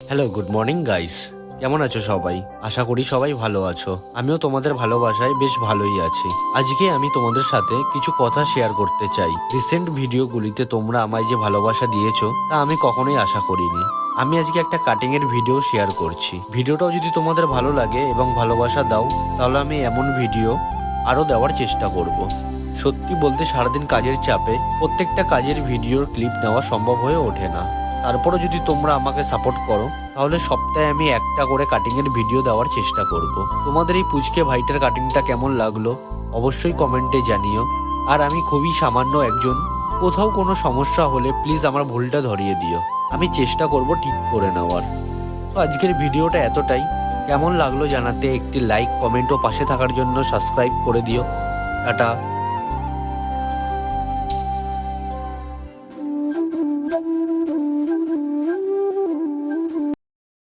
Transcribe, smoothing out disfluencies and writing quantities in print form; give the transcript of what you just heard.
Hello, good morning guys. কেমন আছো সবাই? আশা করি সবাই ভালো আছো। আমিও তোমাদের ভালোবাসায় বেশ ভালোই আছি। আজকে আমি তোমাদের সাথে কিছু কথা শেয়ার করতে চাই। রিসেন্ট ভিডিওগুলিতে তোমরা আমায় যে ভালোবাসা দিয়েছো তা আমি কখনোই আশা করিনি। আমি আজকে একটা কাটিং এর ভিডিও শেয়ার করছি। ভিডিওটাও যদি তোমাদের ভালো লাগে এবং ভালোবাসা দাও, তাহলে আমি এমন ভিডিও আরও দেওয়ার চেষ্টা করব। সত্যি বলতে সারাদিন কাজের চাপে প্রত্যেকটা কাজের ভিডিওর ক্লিপ নেওয়া সম্ভব হয়ে ওঠে না। তারপরে যদি তোমরা আমাকে সাপোর্ট করো, তাহলে সপ্তাহে আমি একটা করে কাটিংয়ের ভিডিও দেওয়ার চেষ্টা করব। তোমাদের এই পুচকে ভাইটার কাটিংটা কেমন লাগলো অবশ্যই কমেন্টে জানিও। আর আমি খুবই সামান্য একজন, কোথাও কোনো সমস্যা হলে প্লিজ আমার ভুলটা ধরিয়ে দিও। আমি চেষ্টা করব ঠিক করে নেওয়ার। তো আজকের ভিডিওটা এতটাই। কেমন লাগলো জানাতে একটি লাইক, কমেন্ট ও পাশে থাকার জন্য সাবস্ক্রাইব করে দিও। টাটা।